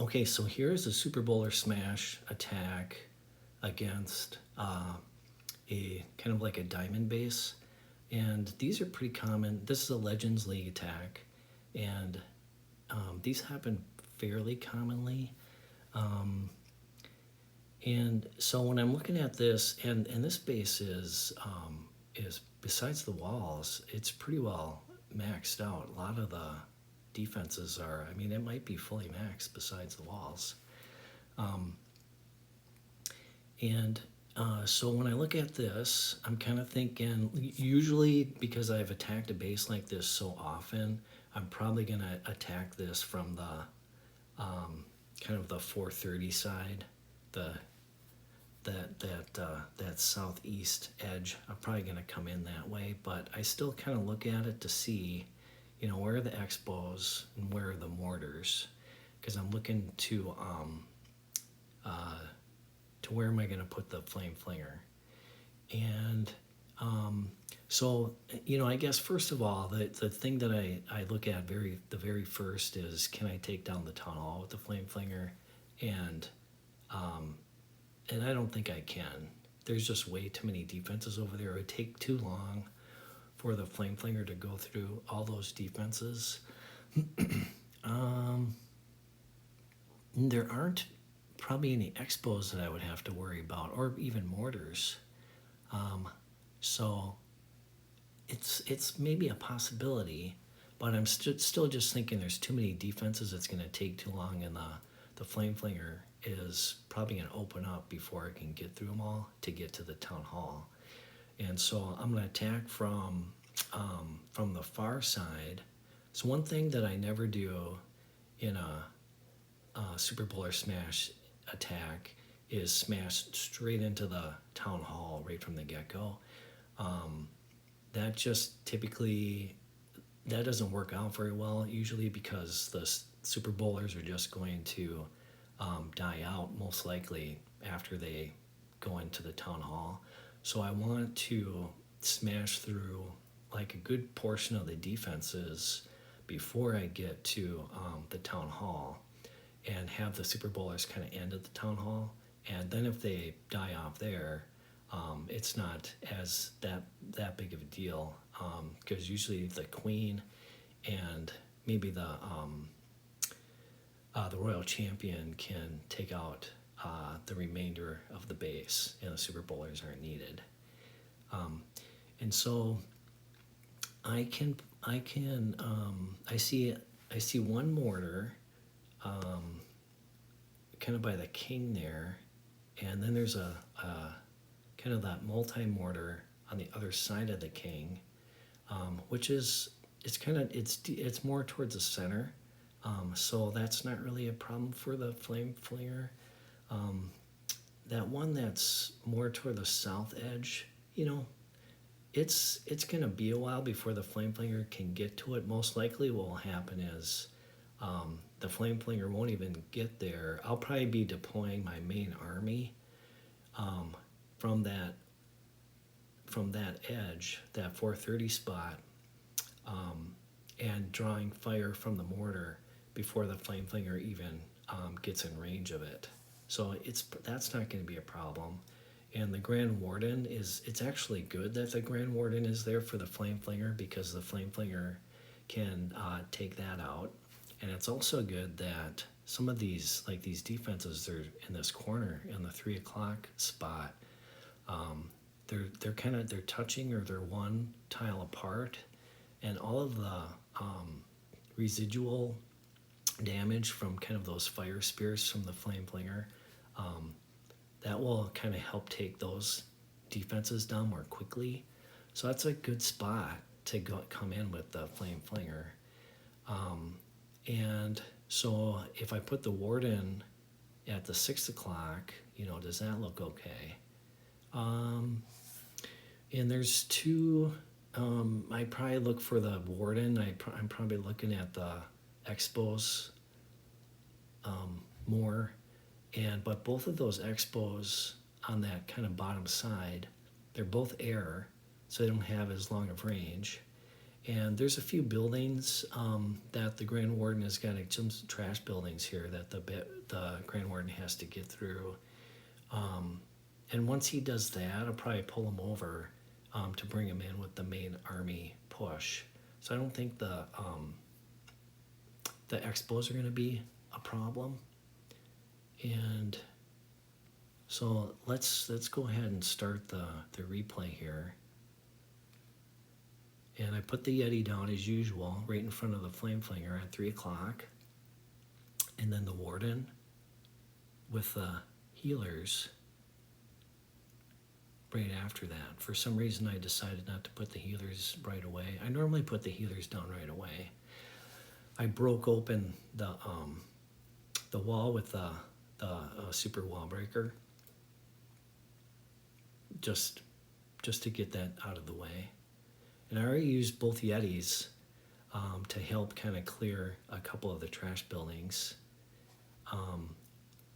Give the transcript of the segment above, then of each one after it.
Okay, so here's a Super Bowler Smash attack against a kind of like a diamond base. And these are pretty common. This is a Legends League attack, and these happen fairly commonly. And so when I'm looking at this, and this base is besides the walls, it's pretty well maxed out. A lot of the defenses are, I mean, it might be fully maxed besides the walls. So when I look at this, I'm kind of thinking, usually because I've attacked a base like this so often, I'm probably going to attack this from the kind of the 430 side, that southeast edge. I'm probably going to come in that way, but I still kind of look at it to see, where are the expos and where are the mortars, because I'm looking to where am I going to put the Flame Flinger. And so, I guess first of all, the thing that I look at the very first is, can I take down the Town Hall with the Flame Flinger? And I don't think I can. There's just way too many defenses over there. It would take too long for the Flame Flinger to go through all those defenses. There aren't probably any expos that I would have to worry about, or even mortars. So it's maybe a possibility, but I'm still just thinking there's too many defenses. It's going to take too long, and the Flame Flinger is probably going to open up before I can get through them all to get to the Town Hall. And so I'm going to attack from the far side. So one thing that I never do in a Super Bowler Smash attack is smash straight into the Town Hall right from the get-go. That just typically, that doesn't work out very well usually, because the Super Bowlers are just going to die out most likely after they go into the Town Hall. So I want to smash through like a good portion of the defenses before I get to the Town Hall, and have the Super Bowlers kind of end at the Town Hall. And then if they die off there, it's not as that big of a deal, because usually the Queen and maybe the Royal Champion can take out the remainder of the base, and the Super Bowlers aren't needed. And so I see one mortar kind of by the king there, and then there's a kind of that multi-mortar on the other side of the king, which is, it's more towards the center, so that's not really a problem for the Flame Flinger. That one that's more toward the south edge, it's going to be a while before the Flame Flinger can get to it. Most likely what will happen is the Flame Flinger won't even get there. I'll probably be deploying my main army from that edge, that 430 spot, and drawing fire from the mortar before the Flame Flinger even gets in range of it. So that's not going to be a problem. And the Granden Warden it's actually good that the Granden Warden is there for the Flame Flinger, because the Flame Flinger can take that out. And it's also good that some of these, like these defenses, they're in this corner in the 3 o'clock spot. They're touching, or they're one tile apart, and all of the residual damage from kind of those fire spears from the Flame Flinger, that will kind of help take those defenses down more quickly. So that's a good spot to come in with the Flame Flinger. And so if I put the Warden at the 6 o'clock, does that look okay? And there's two, I probably look for the Warden. I'm probably looking at the expos more. But both of those expos on that kind of bottom side, they're both air, so they don't have as long of range. And there's a few buildings that the Granden Warden has got, like some trash buildings here that the Granden Warden has to get through. And once he does that, I'll probably pull him over to bring him in with the main army push. So I don't think the expos are going to be a problem. And so let's go ahead and start the replay here. And I put the Yeti down as usual, right in front of the Flame Flinger at 3 o'clock. And then the Warden with the healers right after that. For some reason, I decided not to put the healers right away. I normally put the healers down right away. I broke open the wall with the Super Wallbreaker just to get that out of the way. And I already used both Yetis to help kind of clear a couple of the trash buildings.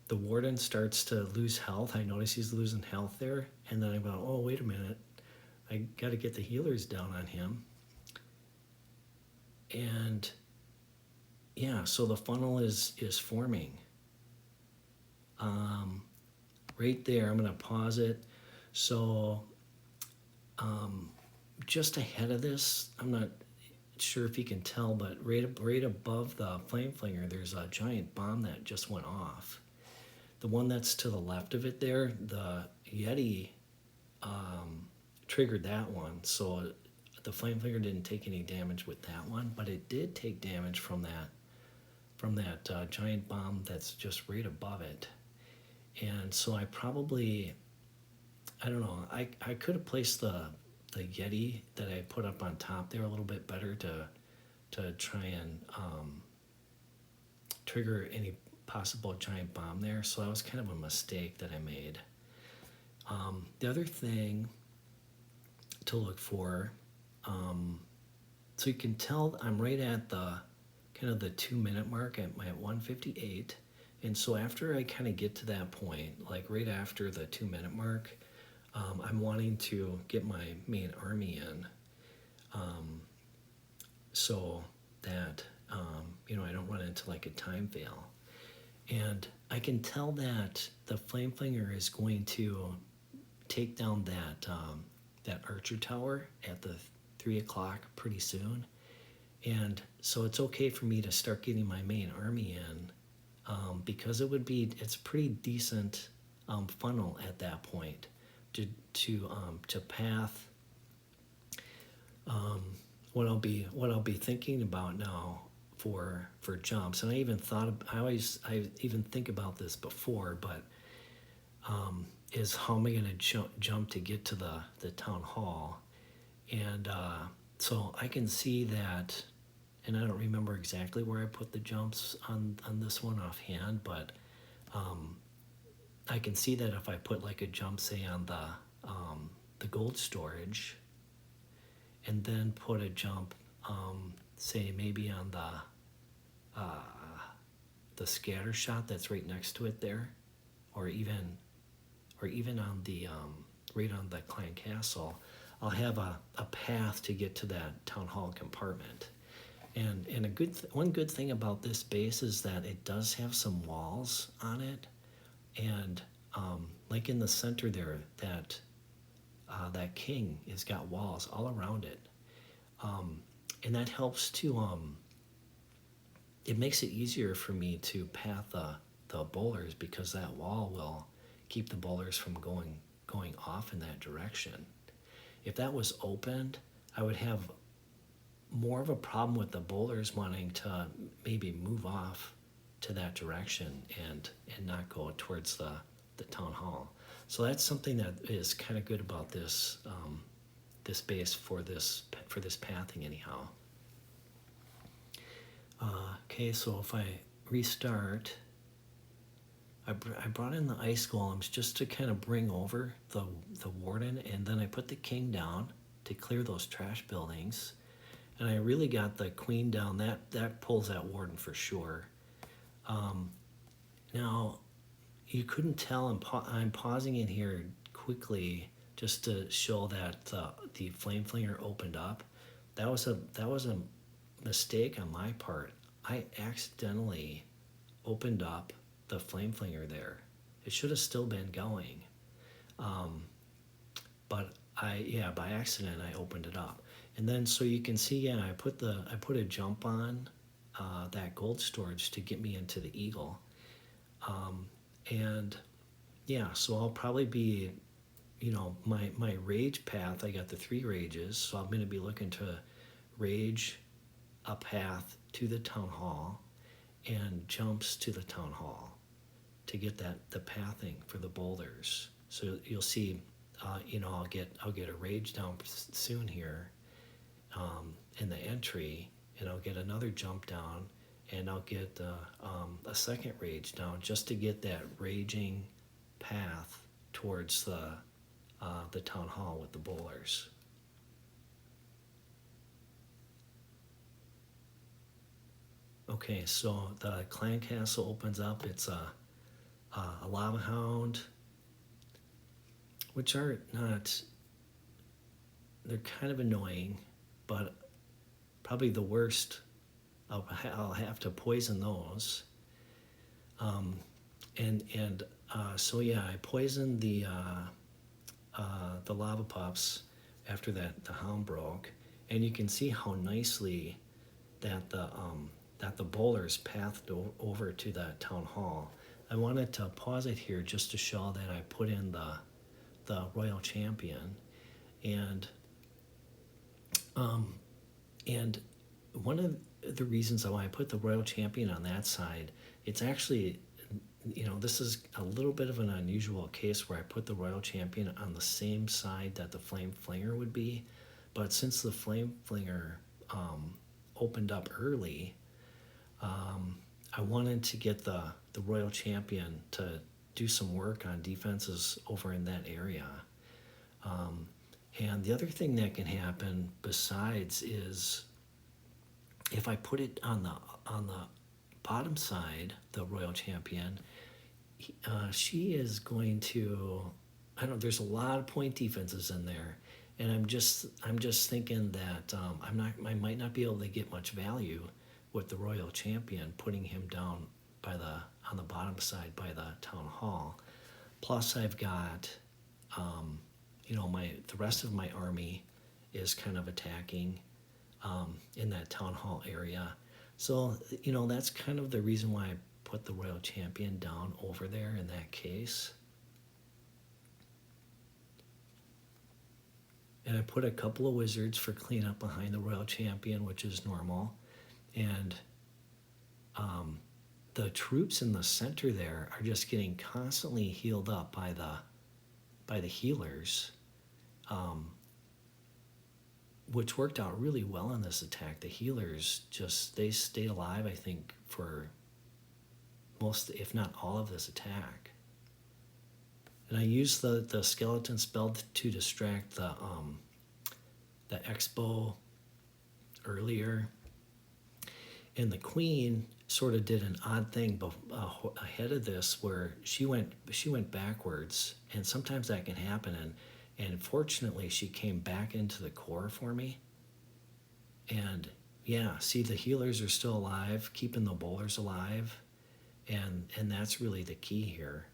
The Warden starts to lose health. I notice he's losing health there. And then I go, oh, wait a minute. I got to get the healers down on him. And yeah, so the funnel is forming. Right there, I'm going to pause it. So just ahead of this, I'm not sure if you can tell, but right above the Flame Flinger, there's a giant bomb that just went off. The one that's to the left of it there, the Yeti triggered that one, so the Flame Flinger didn't take any damage with that one, but it did take damage from that giant bomb that's just right above it. And so I probably, I don't know, I could have placed the Yeti that I put up on top there a little bit better to try and trigger any possible giant bomb there. So that was kind of a mistake that I made. The other thing to look for, so you can tell I'm right at the kind of the 2-minute mark at 1:58. And so after I kind of get to that point, like right after the 2-minute mark, I'm wanting to get my main army in, so that I don't run into like a time fail. And I can tell that the Flame Flinger is going to take down that archer tower at the 3 o'clock pretty soon. And so it's okay for me to start getting my main army in, because it's a pretty decent funnel at that point to path what I'll be thinking about now for jumps. And I even think about this before, but is how am I going to jump to get to the town hall? And so I can see that, and I don't remember exactly where I put the jumps on this one offhand, but I can see that if I put like a jump, say on the gold storage, and then put a jump, say maybe on the scattershot that's right next to it there, or even on the right on the Clan Castle, I'll have a path to get to that town hall compartment. And one good thing about this base is that it does have some walls on it, and like in the center there, that king has got walls all around it, and that helps to it makes it easier for me to path the bowlers, because that wall will keep the bowlers from going off in that direction. If that was opened, I would have more of a problem with the bowlers wanting to maybe move off to that direction and not go towards the town hall. So that's something that is kind of good about this this base for this pathing anyhow. Okay, so if I restart, I brought in the ice golems just to kind of bring over the warden, and then I put the king down to clear those trash buildings, and I really got the queen down. That pulls that warden for sure. Now, you couldn't tell, I'm pausing in here quickly just to show that the Flame Flinger opened up. that was a mistake on my part. I accidentally opened up the Flame Flinger there. It should have still been going, but by accident I opened it up. And then so you can see, I put a jump on that gold storage to get me into the eagle, and so I'll probably be, my rage path. I got the 3 rages, so I'm going to be looking to rage a path to the town hall and jumps to the town hall to get the pathing for the boulders. So you'll see, I'll get a rage down soon here in the entry, and I'll get another jump down, and I'll get a second rage down just to get that raging path towards the town hall with the bowlers. Okay, so the clan castle opens up. It's a lava hound, which are not, they're kind of annoying, but probably the worst. I'll have to poison those. So I poisoned the lava pups after the hound broke, and you can see how nicely that the bowlers pathed over to the town hall. I wanted to pause it here just to show that I put in the royal champion, and one of the reasons why I put the royal champion on that side, it's actually, this is a little bit of an unusual case where I put the royal champion on the same side that the flame flinger would be, but since the flame flinger opened up early, I wanted to get the royal champion to do some work on defenses over in that area. And the other thing that can happen besides is if I put it on the bottom side, the royal champion, she is going to, there's a lot of point defenses in there, and I'm just thinking that I might not be able to get much value with the royal champion, putting him down on the bottom side by the town hall. Plus I've got the rest of my army is kind of attacking in that town hall area. So, that's kind of the reason why I put the royal champion down over there in that case. And I put a couple of wizards for cleanup behind the royal champion, which is normal. And the troops in the center there are just getting constantly healed up by the healers, which worked out really well in this attack. The healers they stayed alive, I think, for most, if not all, of this attack. And I used the skeleton spell to distract the expo earlier. And the queen sort of did an odd thing ahead of this, where she went backwards, and sometimes that can happen. And fortunately, she came back into the core for me. And see, the healers are still alive, keeping the bowlers alive, and that's really the key here.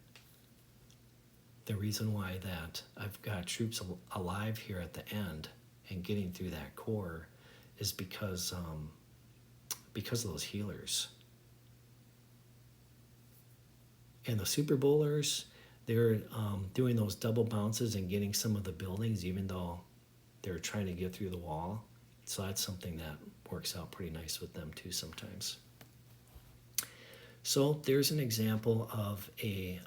The reason why that I've got troops alive here at the end and getting through that core is because of those healers. And the super bowlers, they're doing those double bounces and getting some of the buildings, even though they're trying to get through the wall. So that's something that works out pretty nice with them too sometimes. So there's an example of a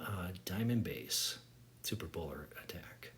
diamond base super bowler attack.